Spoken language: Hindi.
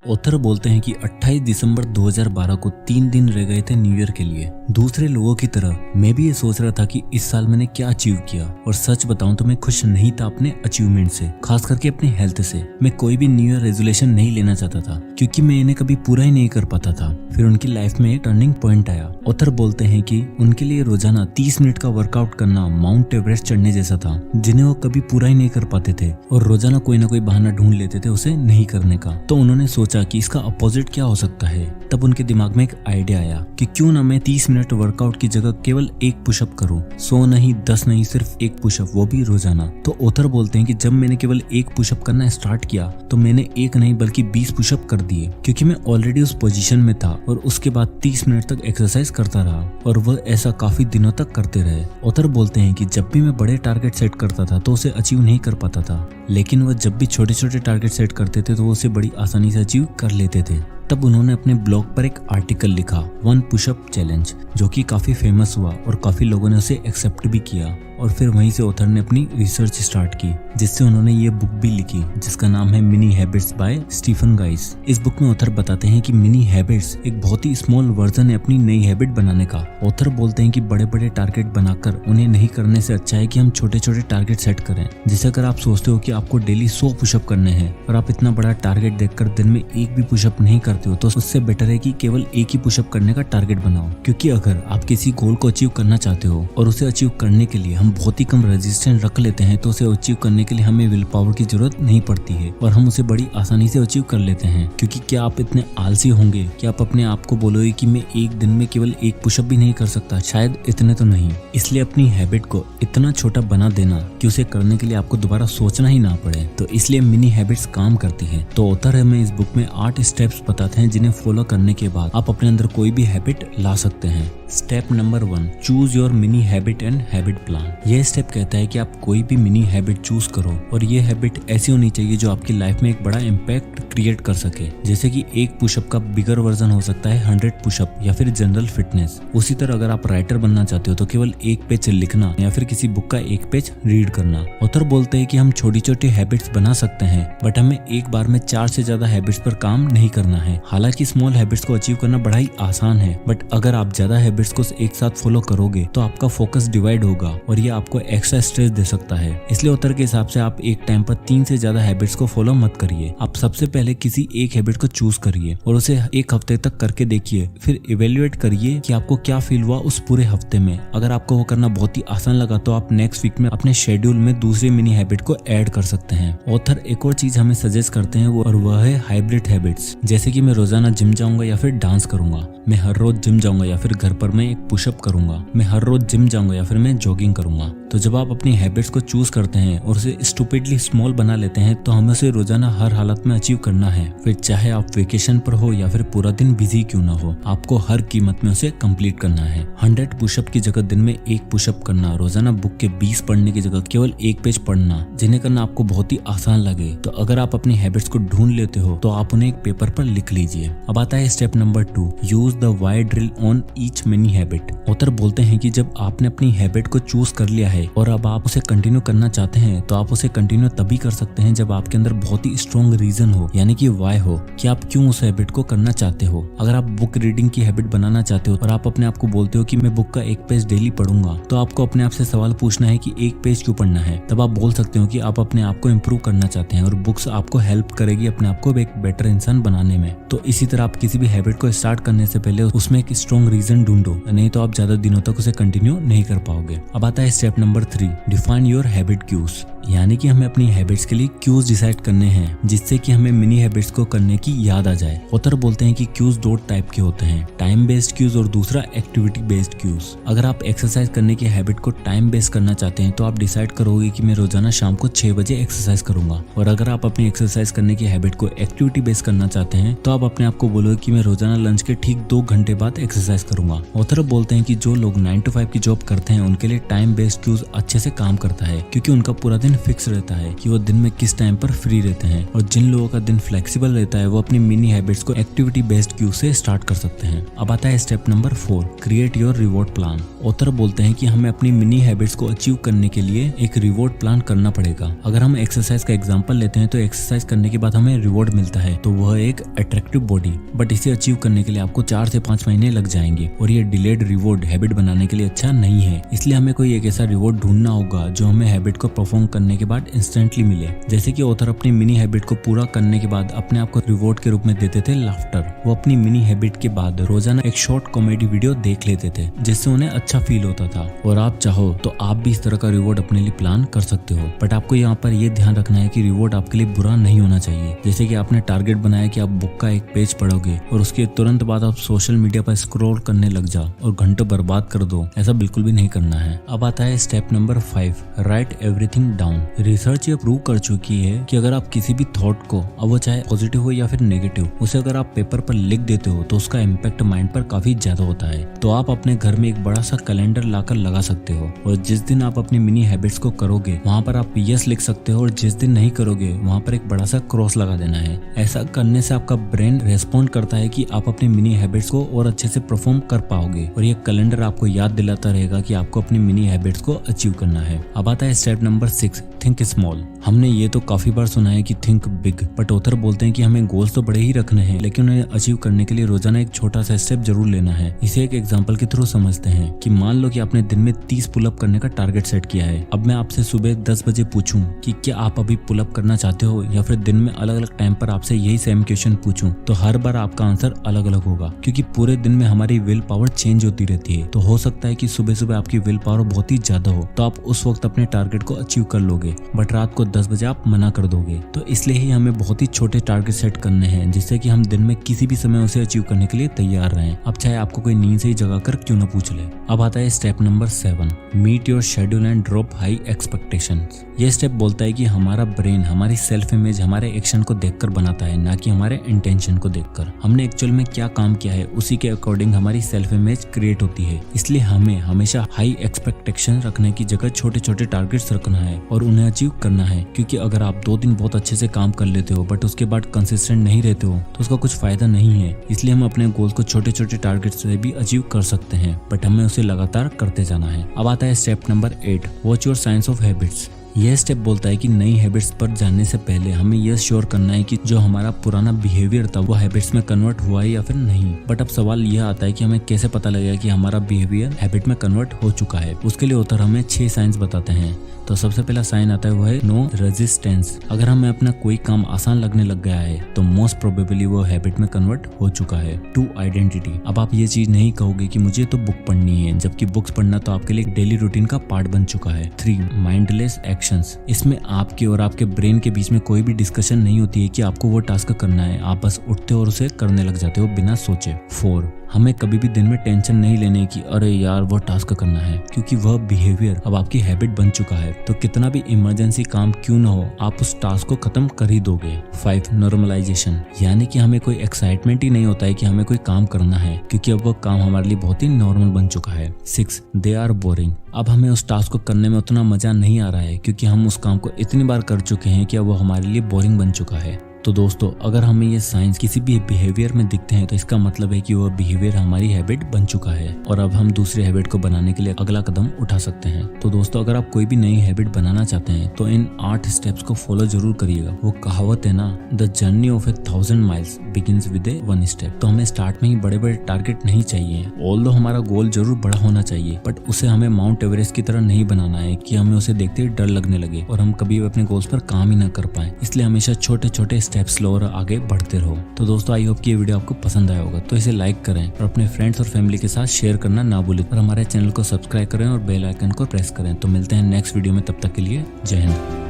ऑथर बोलते हैं कि 28 दिसंबर 2012 को 3 दिन रह गए थे न्यू ईयर के लिए। दूसरे लोगों की तरह मैं भी ये सोच रहा था कि इस साल मैंने क्या अचीव किया, और सच बताऊं तो मैं खुश नहीं था अपने अचीवमेंट से, खास करके अपनी हेल्थ से। मैं कोई भी न्यू ईयर रेजोल्यूशन नहीं लेना चाहता था क्योंकि मैं इन्हें कभी पूरा ही नहीं कर पाता था। फिर उनकी लाइफ में एक टर्निंग पॉइंट आया। ऑथर बोलते हैं कि उनके लिए रोजाना 30 मिनट का वर्कआउट करना माउंट एवरेस्ट चढ़ने जैसा था, जिन्हें वो कभी पूरा ही नहीं कर पाते थे और रोजाना कोई ना कोई बहाना ढूंढ लेते थे उसे नहीं करने का। तो उन्होंने सोचा कि इसका अपोजिट क्या हो सकता है। तब उनके दिमाग में एक आइडिया आया कि क्यों ना मैं 30 मिनट वर्कआउट की जगह केवल एक पुशअप करूं। 100 नहीं, 10 नहीं, सिर्फ एक पुशअप, वो भी रोजाना। तो ऑथर बोलते हैं कि जब मैंने केवल एक पुशअप करना स्टार्ट किया तो मैंने एक नहीं बल्कि 20 पुशअप कर दिए, क्योंकि मैं ऑलरेडी उस पोजीशन में था। और उसके बाद 30 मिनट तक एक्सरसाइज करता रहा और वह ऐसा काफी दिनों तक करते रहे। ऑथर बोलते हैं कि जब भी मैं बड़े टारगेट सेट करता था तो उसे अचीव नहीं कर पाता था, लेकिन वह जब भी छोटे छोटे टारगेट सेट करते थे तो वो उसे बड़ी आसानी से अचीव कर लेते थे। तब उन्होंने अपने ब्लॉग पर एक आर्टिकल लिखा, 1 पुशअप चैलेंज, जो कि काफी फेमस हुआ और काफी लोगों ने उसे एक्सेप्ट भी किया। और फिर वहीं से ऑथर ने अपनी रिसर्च स्टार्ट की, जिससे उन्होंने ये बुक भी लिखी जिसका नाम है mini habits by Stephen Guise. इस बुक में ऑथर बताते हैं कि मिनी हैबिट्स एक बहुत ही स्मॉल वर्जन है अपनी नई हैबिट बनाने का। ऑथर बोलते हैं कि बड़े बड़े टारगेट बनाकर उन्हें नहीं करने से अच्छा है कि हम छोटे छोटे टारगेट सेट करें। जैसे अगर आप सोचते हो कि आपको डेली 100 पुशअप करने हैं और आप इतना बड़ा टारगेट देखकर दिन में एक भी पुशअप नहीं करते हो, तो उससे बेटर है कि केवल एक ही पुशअप करने का टारगेट बनाओ। क्योंकि अगर आप किसी गोल को अचीव करना चाहते हो और उसे अचीव करने के लिए हम बहुत ही कम रेजिस्टेंस रख लेते हैं, तो उसे अचीव करने के लिए हमें विल पावर की जरूरत नहीं पड़ती है और हम उसे बड़ी आसानी से अचीव कर लेते हैं। क्योंकि क्या आप इतने आलसी होंगे कि आप अपने आप को बोलोगे कि मैं एक दिन में केवल एक पुशअप भी नहीं कर सकता? शायद इतने तो नहीं। इसलिए अपनी हैबिट को इतना छोटा बना देना कि उसे करने के लिए आपको दोबारा सोचना ही ना पड़े। तो इसलिए मिनी हैबिट्स काम करती है। तो ऑथर हमें इस बुक में 8 स्टेप्स बताते हैं जिन्हें फॉलो करने के बाद आप अपने अंदर कोई भी हैबिट ला सकते हैं। Step number 1, choose your mini habit and habit plan. यह स्टेप कहता है कि आप कोई भी मिनी हैबिट चूज करो और ये हैबिट ऐसी होनी चाहिए जो आपकी लाइफ में एक बड़ा इम्पैक्ट क्रिएट कर सके। जैसे कि एक पुशअप का बिगर वर्जन हो सकता है 100 पुशअप या फिर जनरल फिटनेस। उसी तरह अगर आप राइटर बनना चाहते हो तो केवल एक पेज लिखना या फिर किसी बुक का एक पेज रीड करना। ऑथर बोलते हैं कि हम छोटी छोटी हैबिट्स बना सकते हैं, बट हमें एक बार में 4 से ज्यादा हैबिट्स पर काम नहीं करना है। हालांकि स्मॉल हैबिट्स को अचीव करना बड़ा ही आसान है, बट अगर आप ज्यादा हैबिट्स को एक साथ फॉलो करोगे तो आपका फोकस डिवाइड होगा और ये आपको एक्स्ट्रा स्ट्रेस दे सकता है। इसलिए ऑथर के हिसाब से आप एक टाइम पर 3 से ज्यादा हैबिट्स को फॉलो मत करिए। आप सबसे पहले किसी एक हैबिट को चूज करिए और उसे एक हफ्ते तक करके देखिए। फिर इवेल्युएट करिए कि आपको क्या फील हुआ उस पूरे हफ्ते में। अगर आपको वो करना बहुत ही आसान लगा तो आप नेक्स्ट वीक में अपने शेड्यूल में दूसरी मिनी हैबिट को ऐड कर सकते हैं। ऑथर एक और चीज हमें सजेस्ट करते हैं और वह है हाइब्रिड हैबिट्स। जैसे कि मैं रोजाना जिम जाऊंगा या फिर डांस करूंगा, मैं हर रोज जिम जाऊंगा या फिर घर पर मैं एक पुशअप करूंगा, मैं हर रोज जिम जाऊंगा या फिर मैं जॉगिंग करूंगा। तो जब आप अपनी हैबिट्स को चूज करते हैं और उसे स्टूपिडली स्मॉल बना लेते हैं तो हमें उसे रोजाना हर हालत में अचीव करना है। फिर चाहे आप वेकेशन पर हो या फिर पूरा दिन बिजी क्यों ना हो, आपको हर कीमत में उसे कंप्लीट करना है। 100 पुशअप की जगह दिन में एक पुशअप करना, रोजाना बुक के 20 पढ़ने की जगह केवल एक पेज पढ़ना, जिन्हें करना आपको बहुत ही आसान लगे। तो अगर आप अपनी हैबिट्स को ढूंढ लेते हो तो आप उन्हें एक पेपर पर लिख लीजिए। अब आता है step number 2, use the why drill on each mini habit. Author बोलते हैं कि जब आपने अपनी हैबिट को चूज कर लिया है और अब आप उसे कंटिन्यू करना चाहते हैं तो आप उसे कंटिन्यू तभी कर सकते हैं जब आपके अंदर बहुत ही स्ट्रॉन्ग रीजन हो, यानी कि वाई हो कि आप क्यों उस हैबिट को करना चाहते हो। अगर आप बुक रीडिंग की हैबिट बनाना चाहते हो और आप अपने आप को बोलते हो कि मैं बुक का एक पेज डेली पढ़ूंगा, तो आपको अपने आप से सवाल पूछना है कि एक पेज क्यों पढ़ना है। तब आप बोल सकते हो कि आप अपने आप को इम्प्रूव करना चाहते हैं और बुक्स आपको हेल्प करेगी अपने आप को एक बेटर इंसान बनाने में। तो इसी तरह आप किसी भी हैबिट को स्टार्ट करने से पहले उसमें एक स्ट्रॉन्ग रीजन ढूंढो, नहीं तो आप ज्यादा दिनों तक उसे कंटिन्यू नहीं कर पाओगे। अब आता है step number 3, define your habit cues. यानी कि हमें अपनी हैबिट्स के लिए क्यूज डिसाइड करने हैं जिससे कि हमें मिनी हैबिट्स को करने की याद आ जाए। ऑथर बोलते हैं कि क्यूज 2 टाइप के होते हैं, टाइम बेस्ड क्यूज और दूसरा एक्टिविटी बेस्ड क्यूज। अगर आप एक्सरसाइज करने की हैबिट को टाइम बेस्ड करना चाहते हैं तो आप डिसाइड करोगे कि मैं रोजाना शाम को 6 बजे एक्सरसाइज करूंगा। और अगर आप अपनी एक्सरसाइज करने की हैबिट को एक्टिविटी बेस्ड करना चाहते हैं तो आप अपने आप को बोलोगे कि मैं रोजाना लंच के ठीक 2 घंटे बाद एक्सरसाइज करूंगा। ऑथर बोलते हैं कि जो लोग 9 to 5 की जॉब करते हैं उनके लिए टाइम बेस्ड क्यूज रोज अच्छे से काम करता है, क्योंकि उनका पूरा दिन फिक्स रहता है कि वो दिन में किस टाइम पर फ्री रहते हैं। और जिन लोगों का दिन फ्लेक्सिबल रहता है वो अपनी मिनी हैबिट्स को एक्टिविटी बेस्ड क्यू से स्टार्ट कर सकते हैं। अब आता है step number 4, create your reward plan. Author बोलते हैं कि हमें अपनी मिनी हैबिट्स को अचीव करने के लिए एक रिवॉर्ड प्लान करना पड़ेगा। अगर हम एक्सरसाइज का एग्जांपल लेते हैं तो एक्सरसाइज करने के बाद हमें रिवॉर्ड मिलता है, तो वह एक अट्रैक्टिव बॉडी, बट इसे अचीव करने के लिए आपको 4 से 5 महीने लग जाएंगे और ये डिलेड रिवॉर्ड हैबिट बनाने के लिए अच्छा नहीं है। इसलिए हमें कोई एक ऐसा रिवॉर्ड ढूंढना होगा जो हमें हैबिट को परफॉर्म करने के बाद इंस्टेंटली मिले। जैसे कि ऑथर अपनी मिनी हैबिट को पूरा करने के बाद अपने आप को रिवॉर्ड के रूप में देते थे लाफ्टर। वो अपनी मिनी हैबिट के बाद रोजाना एक शॉर्ट कॉमेडी वीडियो देख लेते थे, जिससे उन्हें अच्छा फील होता था। और आप चाहो तो आप भी इस तरह का रिवॉर्ड अपने लिए प्लान कर सकते हो, बट आपको यहाँ पर यह ध्यान रखना है कि रिवॉर्ड आपके लिए बुरा नहीं होना चाहिए। जैसे कि आपने टारगेट बनाया कि आप बुक का एक पेज पढ़ोगे और उसके तुरंत बाद आप सोशल मीडिया पर स्क्रॉल करने लग जाओ और घंटों बर्बाद कर दो, ऐसा बिल्कुल भी नहीं करना है। अब आता है step number 5, right everything down. Research ये प्रूव कर चुकी है कि अगर आप किसी भी थॉट को, अब वो चाहे पॉजिटिव हो या फिर नेगेटिव, उसे अगर आप पेपर पर लिख देते हो तो उसका इम्पैक्ट माइंड पर काफी ज्यादा होता है। तो आप अपने घर में एक बड़ा सा कैलेंडर लाकर लगा सकते हो और जिस दिन आप अपनी मिनी हैबिट्स को करोगे वहाँ पर आप यस लिख सकते हो और जिस दिन नहीं करोगे वहाँ पर एक बड़ा सा क्रॉस लगा देना है। ऐसा करने से आपका ब्रेन रेस्पॉन्ड करता है कि आप अपनी मिनी हैबिट्स को और अच्छे से परफॉर्म कर पाओगे और ये कैलेंडर आपको याद दिलाता रहेगा कि आपको अपनी मिनी हैबिट्स को अचीव करना है। अब आता है स्टेप नंबर 6, थिंक स्मॉल। हमने ये तो काफी बार सुना है कि थिंक बिग, बट ऑथर बोलते हैं कि हमें गोल्स तो बड़े ही रखने हैं, लेकिन उन्हें अचीव करने के लिए रोजाना एक छोटा सा स्टेप जरूर लेना है। इसे एक एग्जांपल के थ्रू समझते हैं कि मान लो कि आपने दिन में 30 पुलअप करने का टारगेट सेट किया है। अब मैं आपसे सुबह 10 बजे पूछूं कि क्या आप अभी पुलअप करना चाहते हो, या फिर दिन में अलग अलग टाइम पर आपसे यही सेम क्वेश्चन पूछूं, तो हर बार आपका आंसर अलग अलग होगा, क्योंकि पूरे दिन में हमारी विल पावर चेंज होती रहती है। तो हो सकता है कि सुबह सुबह आपकी विल पावर बहुत ही ज्यादा हो, तो आप उस वक्त अपने टारगेट को अचीव कर लोगे, बट रात को 10 बजे आप मना कर दोगे। तो इसलिए ही हमें बहुत ही छोटे टारगेट सेट करने हैं, जिससे कि हम दिन में किसी भी समय उसे अचीव करने के लिए तैयार रहें, अब चाहे आपको कोई नींद से ही जगा कर क्यों ना पूछ ले। अब आता है step number 7, meet your schedule and drop high expectations. ये स्टेप बोलता है कि हमारा ब्रेन हमारी सेल्फ इमेज हमारे एक्शन को देखकर बनाता है, ना कि हमारे इंटेंशन को देखकर। हमने एक्चुअल में क्या काम किया है उसी के अकॉर्डिंग हमारी सेल्फ इमेज क्रिएट होती है। इसलिए हमें हमेशा हाई एक्सपेक्टेशन रखने की जगह छोटे छोटे टारगेट्स रखना है और उन्हें अचीव करना है, क्योंकि अगर आप 2 दिन बहुत अच्छे से काम कर लेते हो बट उसके बाद कंसिस्टेंट नहीं रहते हो तो उसका कुछ फायदा नहीं है। इसलिए हम अपने गोल को छोटे छोटे टारगेट से भी अचीव कर सकते हैं, बट हमें उसे लगातार करते जाना है। अब आता है step number 8, watch your science of habits. यह स्टेप बोलता है कि नई हैबिट्स पर जाने से पहले हमें यह श्योर करना है कि जो हमारा पुराना बिहेवियर था वो हैबिट्स में कन्वर्ट हुआ है या फिर नहीं। बट अब सवाल यह आता है कि हमें कैसे पता लगेगा कि हमारा बिहेवियर हैबिट में कन्वर्ट हो चुका है। उसके लिए ऑथर हमें 6 साइंस बताते हैं। तो सबसे पहला साइन आता है वो है नो रेजिस्टेंस। अगर हमें अपना कोई काम आसान लगने लग गया है तो मोस्ट प्रोबेबली वो हैबिट में कन्वर्ट हो चुका है। 2 आइडेंटिटी। अब आप ये चीज नहीं कहोगे कि मुझे तो बुक पढ़नी है, जबकि बुक्स पढ़ना तो आपके लिए डेली रूटीन का पार्ट बन चुका है। 3 माइंडलेस एक्शंस। इसमें आपके और आपके ब्रेन के बीच में कोई भी डिस्कशन नहीं होती है कि आपको वो टास्क करना है, आप बस उठते और उसे करने लग जाते हो बिना सोचे। 4 हमें कभी भी दिन में टेंशन नहीं लेने की, अरे यार वो टास्क करना है, क्योंकि वह बिहेवियर अब आपकी हैबिट बन चुका है। तो कितना भी इमरजेंसी काम क्यों ना हो आप उस टास्क को खत्म कर ही दोगे। 5 नॉर्मलाइजेशन, यानी कि हमें कोई एक्साइटमेंट ही नहीं होता है कि हमें कोई काम करना है, क्योंकि अब वो काम हमारे लिए बहुत ही नॉर्मल बन चुका है। 6 दे आर बोरिंग। अब हमें उस टास्क को करने में उतना मजा नहीं आ रहा है, क्योंकि हम उस काम को इतनी बार कर चुके हैं कि अब वो हमारे लिए बोरिंग बन चुका है। तो दोस्तों, अगर हमें ये साइंस किसी भी बिहेवियर में दिखते हैं तो इसका मतलब है कि वह बिहेवियर हमारी हैबिट बन चुका है और अब हम दूसरे हैबिट को बनाने के लिए अगला कदम उठा सकते हैं। तो दोस्तों, अगर आप कोई भी नई हैबिट बनाना चाहते हैं तो इन 8 स्टेप्स को फॉलो जरूर करिएगा। वो कहावत है ना, the journey of 1000 miles begins with A 1 step. तो हमें स्टार्ट में ही बड़े बड़े टारगेट नहीं चाहिए। ऑल्दो हमारा गोल जरूर बड़ा होना चाहिए, बट उसे हमें माउंट एवरेस्ट की तरह नहीं बनाना है कि हमें उसे देखते ही डर लगने लगे और हम कभी अपने गोल्स पर काम ही ना कर पाए। इसलिए हमेशा छोटे छोटे स्टेप्स लो और आगे बढ़ते रहो। तो दोस्तों, आई होप कि ये वीडियो आपको पसंद आया होगा, तो इसे लाइक करें और अपने फ्रेंड्स और फैमिली के साथ शेयर करना ना भूलें और हमारे चैनल को सब्सक्राइब करें और बेल आइकन को प्रेस करें। तो मिलते हैं नेक्स्ट वीडियो में, तब तक के लिए जय हिंद।